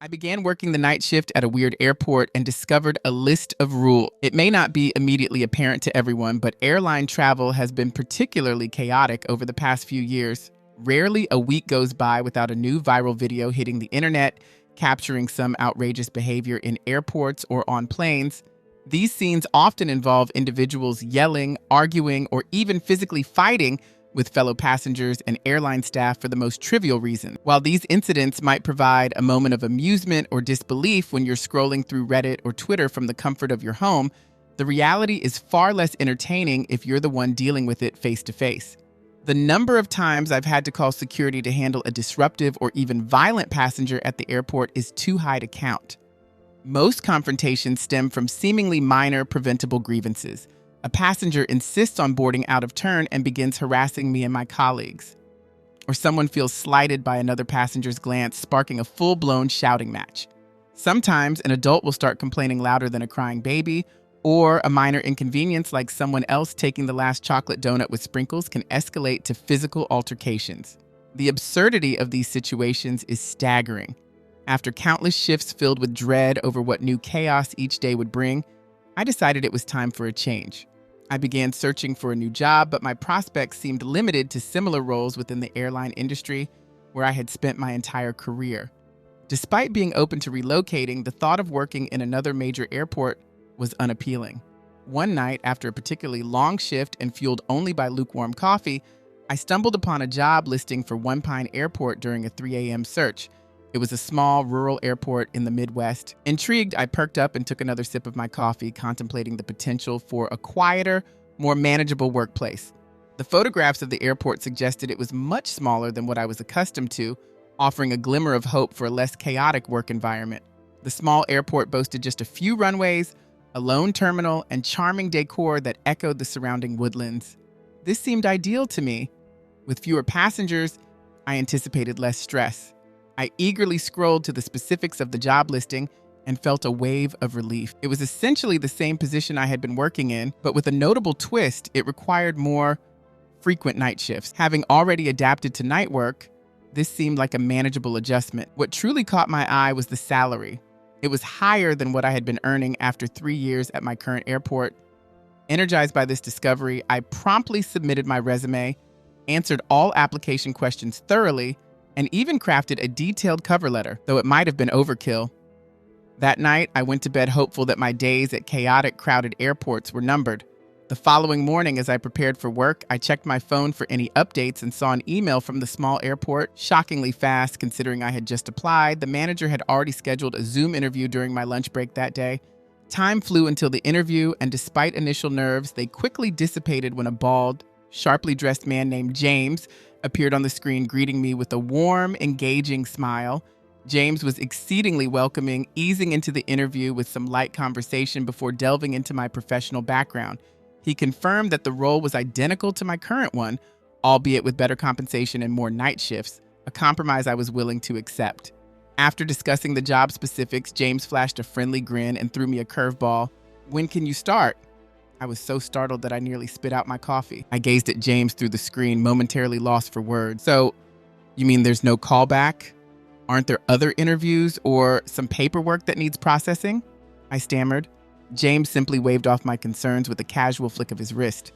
I began working the night shift at a weird airport and discovered a list of rules. It may not be immediately apparent to everyone, but airline travel has been particularly chaotic over the past few years. Rarely a week goes by without a new viral video hitting the internet, capturing some outrageous behavior in airports or on planes. These scenes often involve individuals yelling, arguing, or even physically fighting with fellow passengers and airline staff for the most trivial reason. While these incidents might provide a moment of amusement or disbelief when you're scrolling through Reddit or Twitter from the comfort of your home, the reality is far less entertaining if you're the one dealing with it face to face. The number of times I've had to call security to handle a disruptive or even violent passenger at the airport is too high to count. Most confrontations stem from seemingly minor preventable grievances. A passenger insists on boarding out of turn and begins harassing me and my colleagues. Or someone feels slighted by another passenger's glance, sparking a full-blown shouting match. Sometimes an adult will start complaining louder than a crying baby, or a minor inconvenience like someone else taking the last chocolate donut with sprinkles can escalate to physical altercations. The absurdity of these situations is staggering. After countless shifts filled with dread over what new chaos each day would bring, I decided it was time for a change. I began searching for a new job, but my prospects seemed limited to similar roles within the airline industry where I had spent my entire career. Despite being open to relocating, the thought of working in another major airport was unappealing. One night, after a particularly long shift and fueled only by lukewarm coffee, I stumbled upon a job listing for One Pine Airport during a 3 a.m. search. It was a small, rural airport in the Midwest. Intrigued, I perked up and took another sip of my coffee, contemplating the potential for a quieter, more manageable workplace. The photographs of the airport suggested it was much smaller than what I was accustomed to, offering a glimmer of hope for a less chaotic work environment. The small airport boasted just a few runways, a lone terminal, and charming decor that echoed the surrounding woodlands. This seemed ideal to me. With fewer passengers, I anticipated less stress. I eagerly scrolled to the specifics of the job listing and felt a wave of relief. It was essentially the same position I had been working in, but with a notable twist, it required more frequent night shifts. Having already adapted to night work, this seemed like a manageable adjustment. What truly caught my eye was the salary. It was higher than what I had been earning after 3 years at my current airport. Energized by this discovery, I promptly submitted my resume, answered all application questions thoroughly, and even crafted a detailed cover letter, though it might have been overkill. That night, I went to bed hopeful that my days at chaotic, crowded airports were numbered. The following morning, as I prepared for work, I checked my phone for any updates and saw an email from the small airport. Shockingly fast, considering I had just applied, the manager had already scheduled a Zoom interview during my lunch break that day. Time flew until the interview, and despite initial nerves, they quickly dissipated when a bald, sharply dressed man named James appeared on the screen, greeting me with a warm, engaging smile. James was exceedingly welcoming, easing into the interview with some light conversation before delving into my professional background. He confirmed that the role was identical to my current one, albeit with better compensation and more night shifts, a compromise I was willing to accept. After discussing the job specifics, James flashed a friendly grin and threw me a curveball. "When can you start?" I was so startled that I nearly spit out my coffee. I gazed at James through the screen, momentarily lost for words. "So, you mean there's no callback? Aren't there other interviews or some paperwork that needs processing?" I stammered. James simply waved off my concerns with a casual flick of his wrist.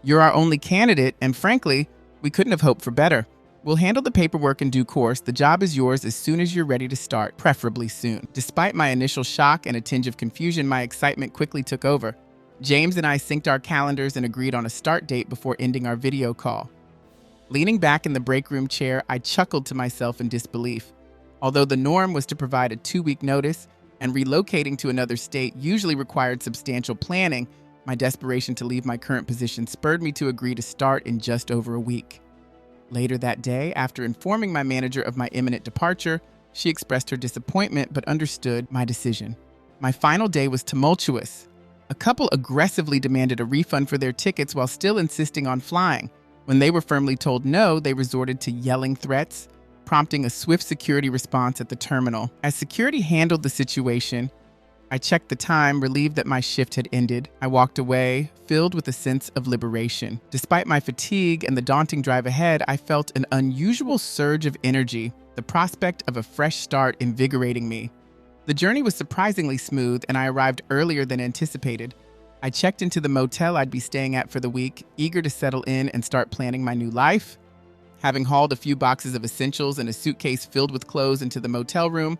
"You're our only candidate, and frankly, we couldn't have hoped for better. We'll handle the paperwork in due course. The job is yours as soon as you're ready to start, preferably soon." Despite my initial shock and a tinge of confusion, my excitement quickly took over. James and I synced our calendars and agreed on a start date before ending our video call. Leaning back in the break room chair, I chuckled to myself in disbelief. Although the norm was to provide a 2-week notice, and relocating to another state usually required substantial planning, my desperation to leave my current position spurred me to agree to start in just over a week. Later that day, after informing my manager of my imminent departure, she expressed her disappointment but understood my decision. My final day was tumultuous. A couple aggressively demanded a refund for their tickets while still insisting on flying. When they were firmly told no, they resorted to yelling threats, prompting a swift security response at the terminal. As security handled the situation, I checked the time, relieved that my shift had ended. I walked away, filled with a sense of liberation. Despite my fatigue and the daunting drive ahead, I felt an unusual surge of energy. the prospect of a fresh start invigorating me. The journey was surprisingly smooth, and I arrived earlier than anticipated. I checked into the motel I'd be staying at for the week, eager to settle in and start planning my new life. Having hauled a few boxes of essentials and a suitcase filled with clothes into the motel room,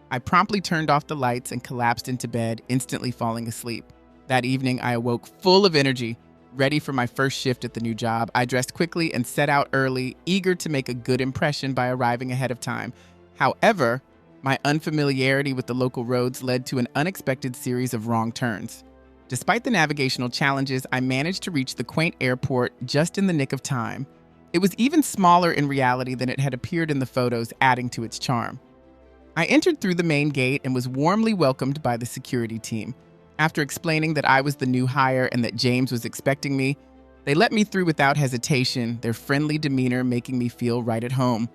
I promptly turned off the lights and collapsed into bed, instantly falling asleep. That evening, I awoke full of energy, ready for my first shift at the new job. I dressed quickly and set out early, eager to make a good impression by arriving ahead of time. However, my unfamiliarity with the local roads led to an unexpected series of wrong turns. Despite the navigational challenges, I managed to reach the quaint airport just in the nick of time. It was even smaller in reality than it had appeared in the photos, adding to its charm. I entered through the main gate and was warmly welcomed by the security team. After explaining that I was the new hire and that James was expecting me, they let me through without hesitation, their friendly demeanor making me feel right at home.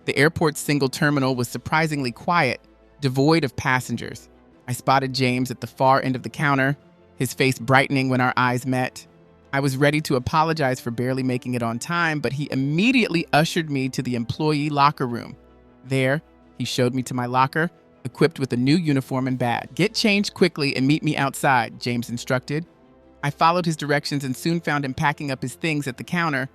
The airport's single terminal was surprisingly quiet, devoid of passengers. I spotted James at the far end of the counter, his face brightening when our eyes met. I was ready to apologize for barely making it on time, but he immediately ushered me to the employee locker room. There, he showed me to my locker, equipped with a new uniform and badge. "Get changed quickly and meet me outside," James instructed. I followed his directions and soon found him packing up his things at the counter.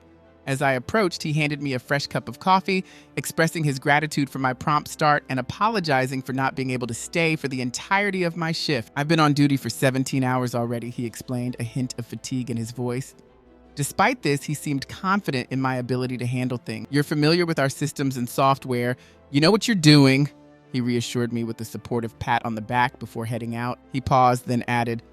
As I approached, he handed me a fresh cup of coffee, expressing his gratitude for my prompt start and apologizing for not being able to stay for the entirety of my shift. "I've been on duty for 17 hours already," he explained, a hint of fatigue in his voice. Despite this, he seemed confident in my ability to handle things. "You're familiar with our systems and software. You know what you're doing," he reassured me with a supportive pat on the back before heading out. He paused, then added,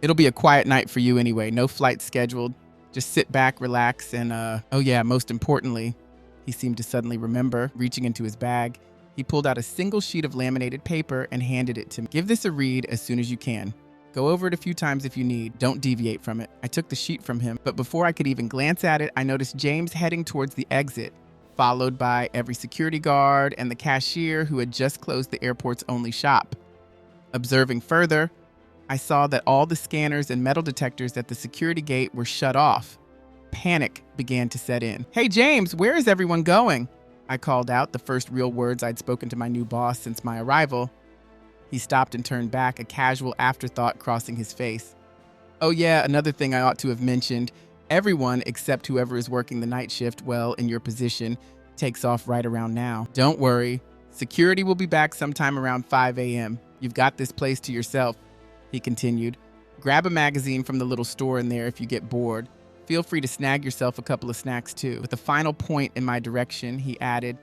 "It'll be a quiet night for you anyway. No flight scheduled. Just sit back, relax, and oh yeah, most importantly," he seemed to suddenly remember, reaching into his bag. He pulled out a single sheet of laminated paper and handed it to me. "Give this a read as soon as you can. Go over it a few times if you need. Don't deviate from it." I took the sheet from him, but before I could even glance at it, I noticed James heading towards the exit, followed by every security guard and the cashier who had just closed the airport's only shop. Observing further, I saw that all the scanners and metal detectors at the security gate were shut off. Panic began to set in. "Hey, James, where is everyone going?" I called out, the first real words I'd spoken to my new boss since my arrival. He stopped and turned back, a casual afterthought crossing his face. "Oh yeah, another thing I ought to have mentioned. Everyone except whoever is working the night shift, well, in your position, takes off right around now. Don't worry. Security will be back sometime around 5 a.m. You've got this place to yourself," he continued. "Grab a magazine from the little store in there if you get bored. Feel free to snag yourself a couple of snacks too." With a final point in my direction, he added,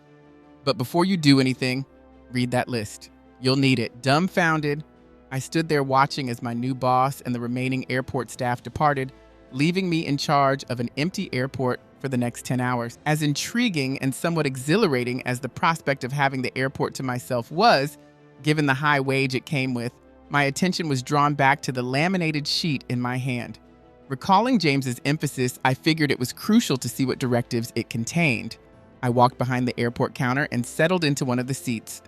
"But before you do anything, read that list. You'll need it." Dumbfounded, I stood there watching as my new boss and the remaining airport staff departed, leaving me in charge of an empty airport for the next 10 hours. As intriguing and somewhat exhilarating as the prospect of having the airport to myself was, given the high wage it came with, my attention was drawn back to the laminated sheet in my hand. Recalling James's emphasis, I figured it was crucial to see what directives it contained. I walked behind the airport counter and settled into one of the seats.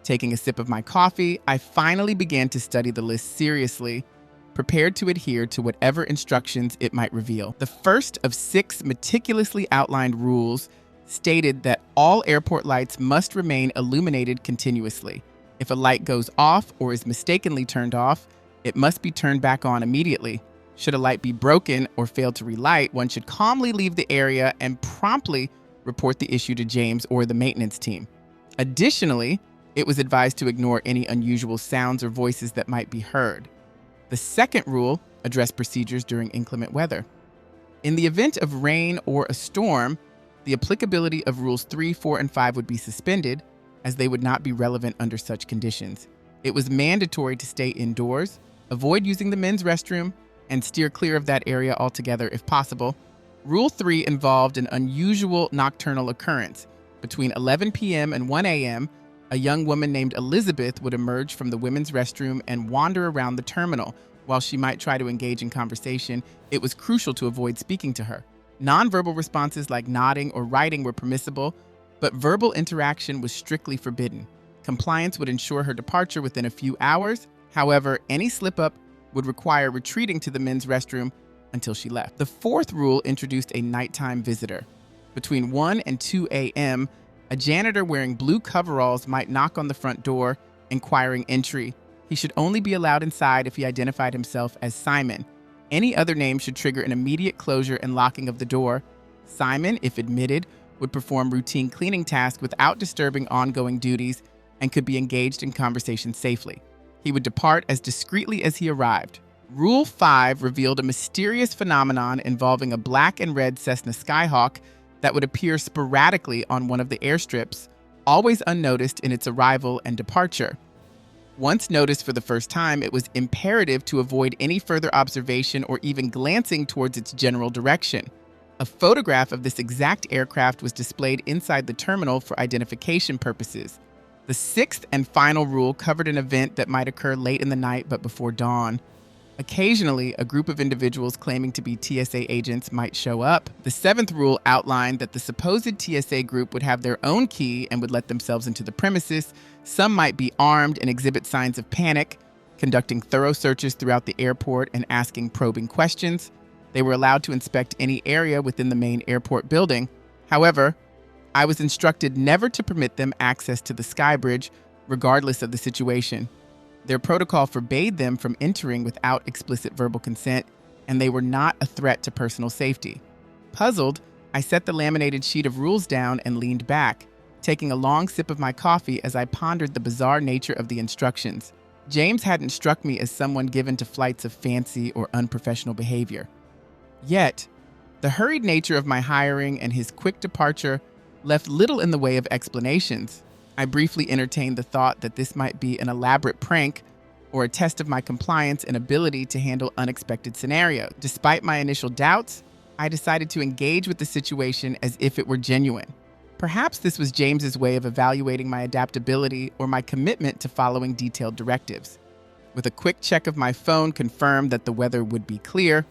Taking a sip of my coffee, I finally began to study the list seriously, prepared to adhere to whatever instructions it might reveal. The first of 6 meticulously outlined rules stated that all airport lights must remain illuminated continuously. If a light goes off or is mistakenly turned off, it must be turned back on immediately. Should a light be broken or fail to relight, one should calmly leave the area and promptly report the issue to James or the maintenance team. Additionally, it was advised to ignore any unusual sounds or voices that might be heard. The second rule addressed procedures during inclement weather. In the event of rain or a storm, the applicability of Rules 3, 4, and 5 would be suspended, as they would not be relevant under such conditions. It was mandatory to stay indoors, avoid using the men's restroom, and steer clear of that area altogether if possible. Rule 3 involved an unusual nocturnal occurrence. Between 11 p.m. and 1 a.m., a young woman named Elizabeth would emerge from the women's restroom and wander around the terminal. While she might try to engage in conversation, it was crucial to avoid speaking to her. Nonverbal responses like nodding or writing were permissible, but verbal interaction was strictly forbidden. Compliance would ensure her departure within a few hours. However, any slip-up would require retreating to the men's restroom until she left. The fourth rule introduced a nighttime visitor. Between 1 and 2 a.m., A janitor wearing blue coveralls might knock on the front door, inquiring entry. He should only be allowed inside if he identified himself as Simon. Any other name should trigger an immediate closure and locking of the door. Simon, if admitted, would perform routine cleaning tasks without disturbing ongoing duties and could be engaged in conversation safely. He would depart as discreetly as he arrived. Rule 5 revealed a mysterious phenomenon involving a black and red Cessna Skyhawk that would appear sporadically on one of the airstrips, always unnoticed in its arrival and departure. Once noticed for the first time, it was imperative to avoid any further observation or even glancing towards its general direction. A photograph of this exact aircraft was displayed inside the terminal for identification purposes. The sixth and final rule covered an event that might occur late in the night but before dawn. Occasionally, a group of individuals claiming to be TSA agents might show up. The seventh rule outlined that the supposed TSA group would have their own key and would let themselves into the premises. Some might be armed and exhibit signs of panic, conducting thorough searches throughout the airport and asking probing questions. They were allowed to inspect any area within the main airport building. However, I was instructed never to permit them access to the Skybridge, regardless of the situation. Their protocol forbade them from entering without explicit verbal consent, and they were not a threat to personal safety. Puzzled, I set the laminated sheet of rules down and leaned back, taking a long sip of my coffee as I pondered the bizarre nature of the instructions. James hadn't struck me as someone given to flights of fancy or unprofessional behavior. Yet, the hurried nature of my hiring and his quick departure left little in the way of explanations. I briefly entertained the thought that this might be an elaborate prank or a test of my compliance and ability to handle unexpected scenarios. Despite my initial doubts, I decided to engage with the situation as if it were genuine. Perhaps this was James's way of evaluating my adaptability or my commitment to following detailed directives. With a quick check of my phone confirmed that the weather would be clear,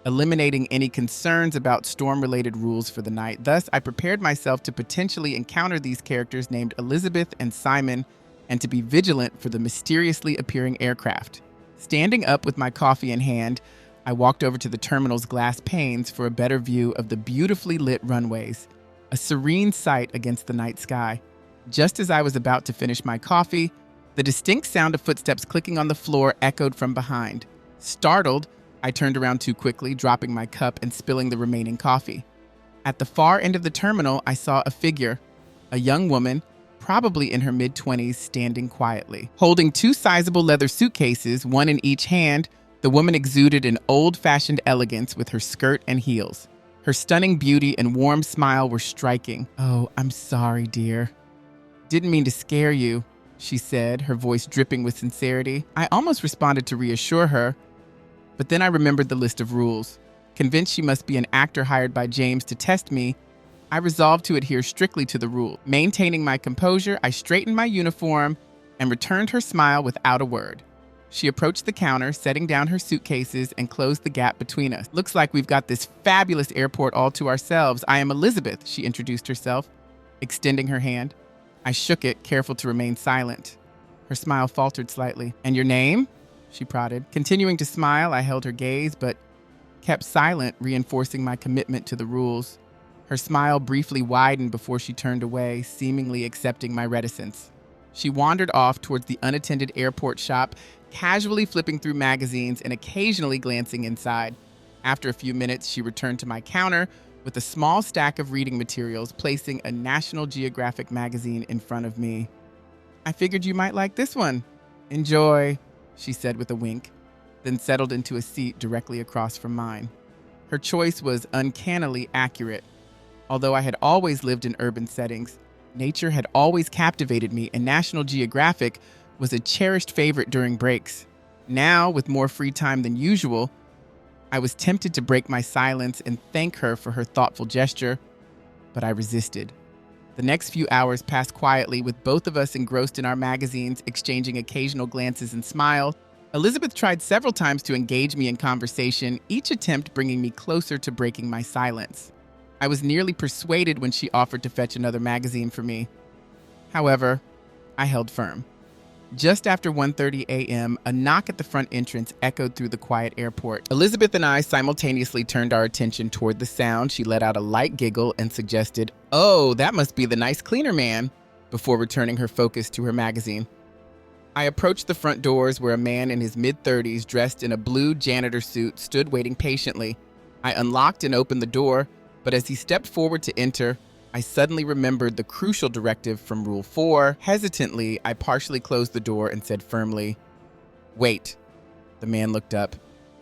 eliminating any concerns about storm-related rules for the night. Thus, I prepared myself to potentially encounter these characters named Elizabeth and Simon and to be vigilant for the mysteriously appearing aircraft. Standing up with my coffee in hand, I walked over to the terminal's glass panes for a better view of the beautifully lit runways, a serene sight against the night sky. Just as I was about to finish my coffee, the distinct sound of footsteps clicking on the floor echoed from behind. Startled, I turned around too quickly, dropping my cup and spilling the remaining coffee. At the far end of the terminal, I saw a figure, a young woman, probably in her mid-20s, standing quietly. Holding two sizable leather suitcases, one in each hand, the woman exuded an old-fashioned elegance with her skirt and heels. Her stunning beauty and warm smile were striking. "Oh, I'm sorry, dear. Didn't mean to scare you," she said, her voice dripping with sincerity. I almost responded to reassure her, but then I remembered the list of rules. Convinced she must be an actor hired by James to test me, I resolved to adhere strictly to the rule. Maintaining my composure, I straightened my uniform and returned her smile without a word. She approached the counter, setting down her suitcases and closed the gap between us. "Looks like we've got this fabulous airport all to ourselves. I am Elizabeth," she introduced herself, extending her hand. I shook it, careful to remain silent. Her smile faltered slightly. "And your name?" she prodded. Continuing to smile, I held her gaze, but kept silent, reinforcing my commitment to the rules. Her smile briefly widened before she turned away, seemingly accepting my reticence. She wandered off towards the unattended airport shop, casually flipping through magazines and occasionally glancing inside. After a few minutes, she returned to my counter with a small stack of reading materials, placing a National Geographic magazine in front of me. "I figured you might like this one. Enjoy," she said with a wink, then settled into a seat directly across from mine. Her choice was uncannily accurate. Although I had always lived in urban settings, nature had always captivated me, and National Geographic was a cherished favorite during breaks. Now, with more free time than usual, I was tempted to break my silence and thank her for her thoughtful gesture, but I resisted. The next few hours passed quietly, with both of us engrossed in our magazines, exchanging occasional glances and smiles. Elizabeth tried several times to engage me in conversation, each attempt bringing me closer to breaking my silence. I was nearly persuaded when she offered to fetch another magazine for me. However, I held firm. Just after 1:30 a.m., a knock at the front entrance echoed through the quiet airport. Elizabeth and I simultaneously turned our attention toward the sound. She let out a light giggle and suggested, "Oh, that must be the nice cleaner man," before returning her focus to her magazine. I approached the front doors where a man in his mid-30s dressed in a blue janitor suit stood waiting patiently. I unlocked and opened the door, but as he stepped forward to enter, I suddenly remembered the crucial directive from Rule 4. Hesitantly, I partially closed the door and said firmly, "Wait." The man looked up,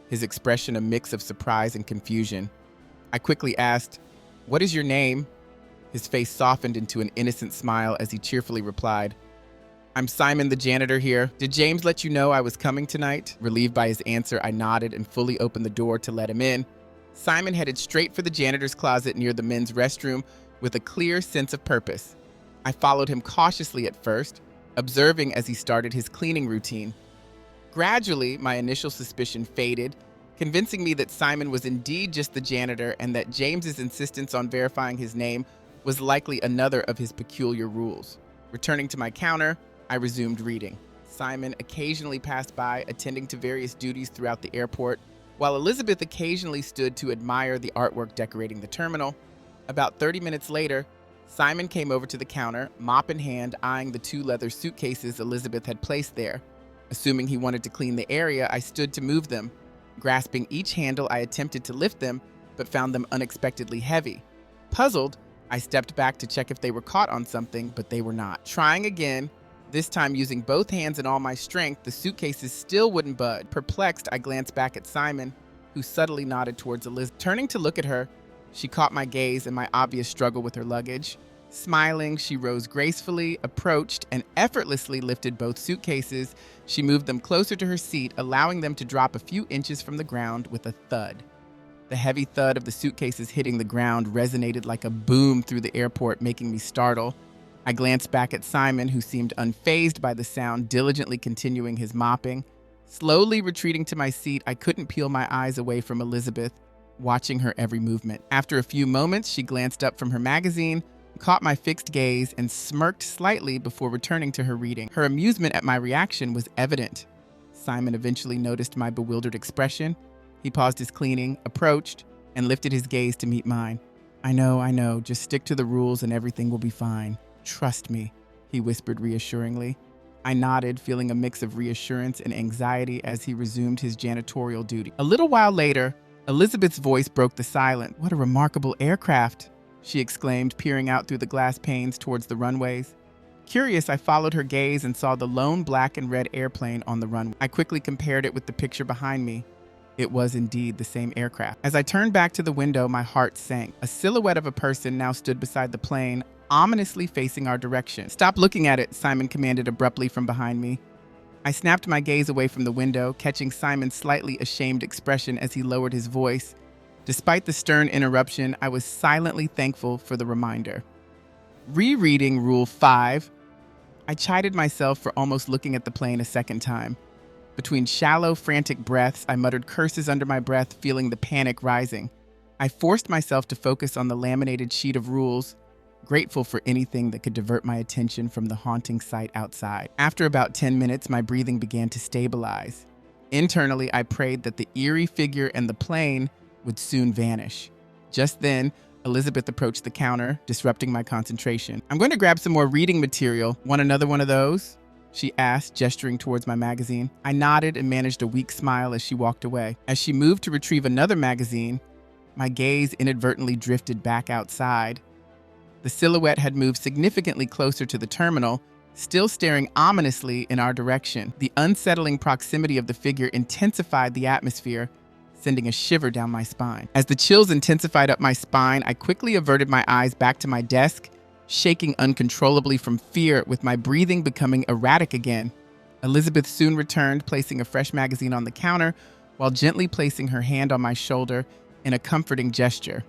his expression a mix of surprise and confusion. I quickly asked, "What is your name?" His face softened into an innocent smile as he cheerfully replied, "I'm Simon the janitor here. Did James let you know I was coming tonight?" Relieved by his answer, I nodded and fully opened the door to let him in. Simon headed straight for the janitor's closet near the men's restroom with a clear sense of purpose. I followed him cautiously at first, observing as he started his cleaning routine. Gradually, my initial suspicion faded, convincing me that Simon was indeed just the janitor and that James's insistence on verifying his name was likely another of his peculiar rules. Returning to my counter, I resumed reading. Simon occasionally passed by, attending to various duties throughout the airport, while Elizabeth occasionally stood to admire the artwork decorating the terminal. About 30 minutes later, Simon came over to the counter, mop in hand, eyeing the 2 leather suitcases Elizabeth had placed there. Assuming he wanted to clean the area, I stood to move them. Grasping each handle, I attempted to lift them, but found them unexpectedly heavy. Puzzled, I stepped back to check if they were caught on something, but they were not. Trying again, this time using both hands and all my strength, the suitcases still wouldn't budge. Perplexed, I glanced back at Simon, who subtly nodded towards Elizabeth. Turning to look at her, she caught my gaze and my obvious struggle with her luggage. Smiling, she rose gracefully, approached, and effortlessly lifted both suitcases. She moved them closer to her seat, allowing them to drop a few inches from the ground with a thud. The heavy thud of the suitcases hitting the ground resonated like a boom through the airport, making me startle. I glanced back at Simon, who seemed unfazed by the sound, diligently continuing his mopping. Slowly retreating to my seat, I couldn't peel my eyes away from Elizabeth, watching her every movement. After a few moments, she glanced up from her magazine, caught my fixed gaze, and smirked slightly before returning to her reading. Her amusement at my reaction was evident. Simon eventually noticed my bewildered expression. He paused his cleaning, approached, and lifted his gaze to meet mine. I know. Just stick to the rules and everything will be fine. Trust me," he whispered reassuringly. I nodded, feeling a mix of reassurance and anxiety as he resumed his janitorial duty. A little while later, Elizabeth's voice broke the silence. "What a remarkable aircraft," she exclaimed, peering out through the glass panes towards the runways. Curious, I followed her gaze and saw the lone black and red airplane on the runway. I quickly compared it with the picture behind me. It was indeed the same aircraft. As I turned back to the window, my heart sank. A silhouette of a person now stood beside the plane, ominously facing our direction. "Stop looking at it," Simon commanded abruptly from behind me. I snapped my gaze away from the window, catching Simon's slightly ashamed expression as he lowered his voice. Despite the stern interruption, I was silently thankful for the reminder. Rereading Rule 5, I chided myself for almost looking at the plane a second time. Between shallow, frantic breaths, I muttered curses under my breath, feeling the panic rising. I forced myself to focus on the laminated sheet of rules, grateful for anything that could divert my attention from the haunting sight outside. After about 10 minutes, my breathing began to stabilize. Internally, I prayed that the eerie figure and the plane would soon vanish. Just then, Elizabeth approached the counter, disrupting my concentration. "I'm going to grab some more reading material. Want another one of those?" she asked, gesturing towards my magazine. I nodded and managed a weak smile as she walked away. As she moved to retrieve another magazine, my gaze inadvertently drifted back outside. The silhouette had moved significantly closer to the terminal, still staring ominously in our direction. The unsettling proximity of the figure intensified the atmosphere, sending a shiver down my spine. As the chills intensified up my spine, I quickly averted my eyes back to my desk, shaking uncontrollably from fear, with my breathing becoming erratic again. Elizabeth soon returned, placing a fresh magazine on the counter while gently placing her hand on my shoulder in a comforting gesture.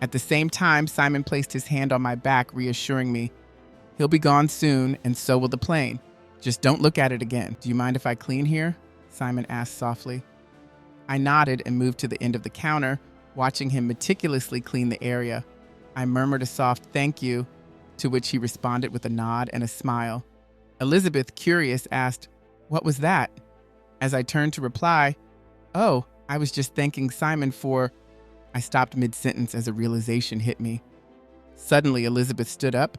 At the same time, Simon placed his hand on my back, reassuring me, "He'll be gone soon, and so will the plane. Just don't look at it again." "Do you mind if I clean here?" Simon asked softly. I nodded and moved to the end of the counter, watching him meticulously clean the area. I murmured a soft "thank you," to which he responded with a nod and a smile. Elizabeth, curious, asked, "What was that?" As I turned to reply, "Oh, I was just thanking Simon for—" I stopped mid-sentence as a realization hit me. Suddenly, Elizabeth stood up,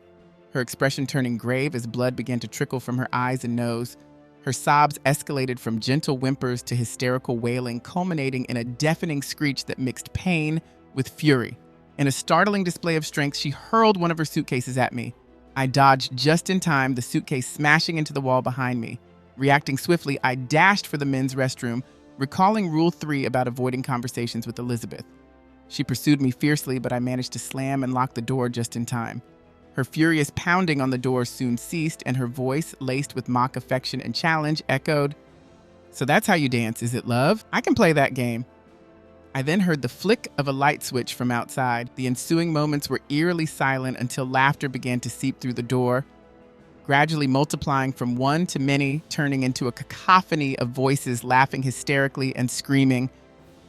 her expression turning grave as blood began to trickle from her eyes and nose. Her sobs escalated from gentle whimpers to hysterical wailing, culminating in a deafening screech that mixed pain with fury. In a startling display of strength, she hurled one of her suitcases at me. I dodged just in time, the suitcase smashing into the wall behind me. Reacting swiftly, I dashed for the men's restroom, recalling Rule 3 about avoiding conversations with Elizabeth. She pursued me fiercely, but I managed to slam and lock the door just in time. Her furious pounding on the door soon ceased, and her voice, laced with mock affection and challenge, echoed, "So that's how you dance, is it, love? I can play that game." I then heard the flick of a light switch from outside. The ensuing moments were eerily silent until laughter began to seep through the door, gradually multiplying from one to many, turning into a cacophony of voices laughing hysterically and screaming.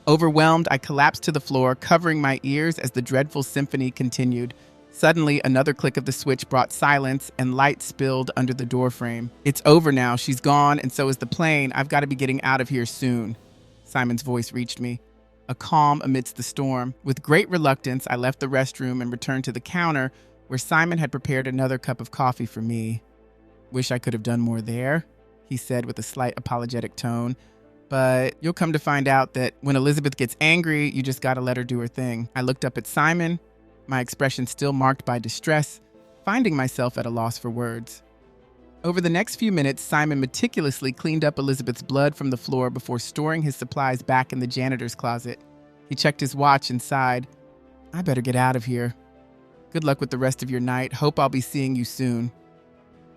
Overwhelmed, I collapsed to the floor, covering my ears as the dreadful symphony continued. Suddenly, another click of the switch brought silence, and light spilled under the doorframe. "It's over now. She's gone, and so is the plane. I've got to be getting out of here soon." Simon's voice reached me, a calm amidst the storm. With great reluctance, I left the restroom and returned to the counter where Simon had prepared another cup of coffee for me. "Wish I could have done more there," he said with a slight apologetic tone. "But you'll come to find out that when Elizabeth gets angry, you just gotta let her do her thing." I looked up at Simon, my expression still marked by distress, finding myself at a loss for words. Over the next few minutes, Simon meticulously cleaned up Elizabeth's blood from the floor before storing his supplies back in the janitor's closet. He checked his watch and sighed, "I better get out of here. Good luck with the rest of your night. Hope I'll be seeing you soon."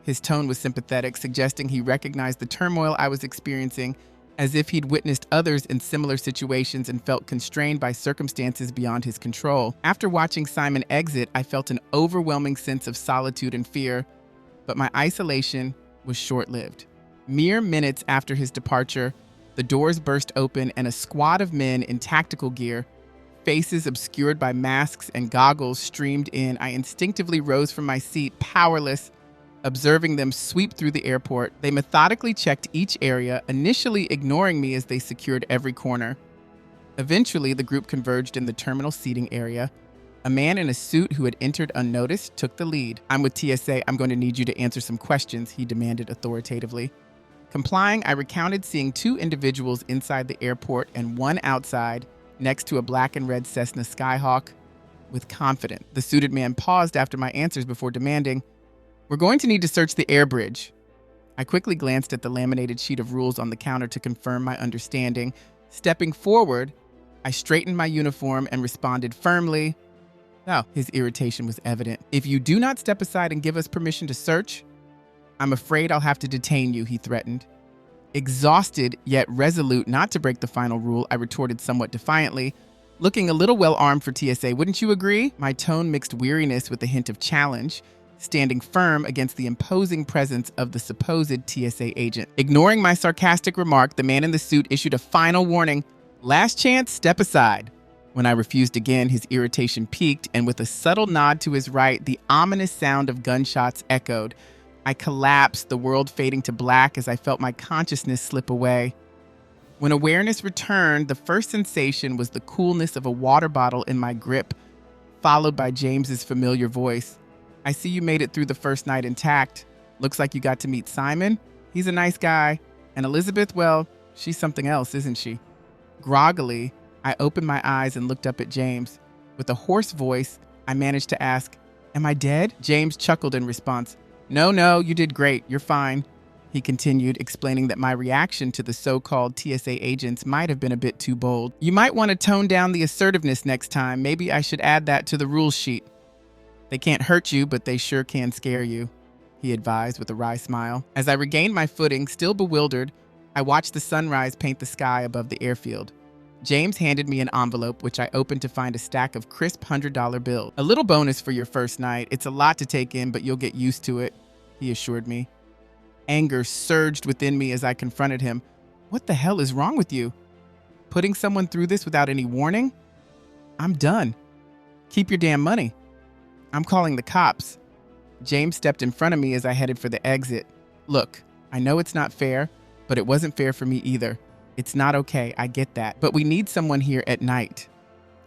His tone was sympathetic, suggesting he recognized the turmoil I was experiencing, as if he'd witnessed others in similar situations and felt constrained by circumstances beyond his control. After watching Simon exit, I felt an overwhelming sense of solitude and fear, but my isolation was short-lived. Mere minutes after his departure, the doors burst open and a squad of men in tactical gear, faces obscured by masks and goggles, streamed in. I instinctively rose from my seat, powerless, observing them sweep through the airport. They methodically checked each area, initially ignoring me as they secured every corner. Eventually, the group converged in the terminal seating area. A man in a suit who had entered unnoticed took the lead. "I'm with TSA. I'm going to need you to answer some questions," he demanded authoritatively. Complying, I recounted seeing two individuals inside the airport and one outside, next to a black and red Cessna Skyhawk. With confidence, the suited man paused after my answers before demanding, "We're going to need to search the air bridge." I quickly glanced at the laminated sheet of rules on the counter to confirm my understanding. Stepping forward, I straightened my uniform and responded firmly. No, his irritation was evident. "If you do not step aside and give us permission to search, I'm afraid I'll have to detain you," he threatened. Exhausted, yet resolute not to break the final rule, I retorted somewhat defiantly, "Looking a little well-armed for TSA, wouldn't you agree?" My tone mixed weariness with a hint of challenge, standing firm against the imposing presence of the supposed TSA agent. Ignoring my sarcastic remark, the man in the suit issued a final warning, "Last chance, step aside." When I refused again, his irritation peaked, and with a subtle nod to his right, the ominous sound of gunshots echoed. I collapsed, the world fading to black as I felt my consciousness slip away. When awareness returned, the first sensation was the coolness of a water bottle in my grip, followed by James's familiar voice. "I see you made it through the first night intact. Looks like you got to meet Simon. He's a nice guy. And Elizabeth, well, she's something else, isn't she?" Groggily, I opened my eyes and looked up at James. With a hoarse voice, I managed to ask, "Am I dead?" James chuckled in response. No, you did great. You're fine," he continued, explaining that my reaction to the so-called TSA agents might have been a bit too bold. "You might want to tone down the assertiveness next time. Maybe I should add that to the rules sheet. They can't hurt you, but they sure can scare you," he advised with a wry smile. As I regained my footing, still bewildered, I watched the sunrise paint the sky above the airfield. James handed me an envelope, which I opened to find a stack of crisp $100 bills. "A little bonus for your first night. It's a lot to take in, but you'll get used to it," he assured me. Anger surged within me as I confronted him. "What the hell is wrong with you? Putting someone through this without any warning? I'm done. Keep your damn money. I'm calling the cops." James stepped in front of me as I headed for the exit. Look, I know it's not fair, but it wasn't fair for me either. It's not okay, I get that. But we need someone here at night.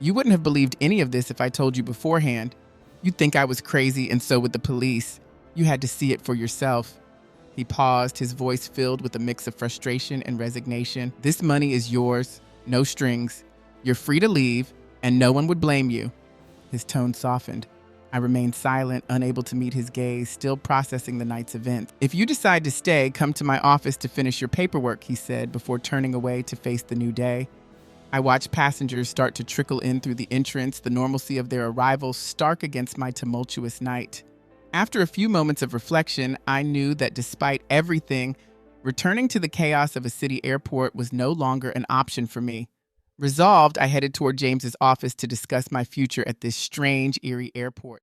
You wouldn't have believed any of this if I told you beforehand. You'd think I was crazy, and so would the police. You had to see it for yourself. He paused, his voice filled with a mix of frustration and resignation. This money is yours, no strings. You're free to leave, and no one would blame you. His tone softened. I remained silent, unable to meet his gaze, still processing the night's events. If you decide to stay, come to my office to finish your paperwork, he said before turning away to face the new day. I watched passengers start to trickle in through the entrance, the normalcy of their arrival stark against my tumultuous night. After a few moments of reflection, I knew that despite everything, returning to the chaos of a city airport was no longer an option for me. Resolved, I headed toward James's office to discuss my future at this strange, eerie airport.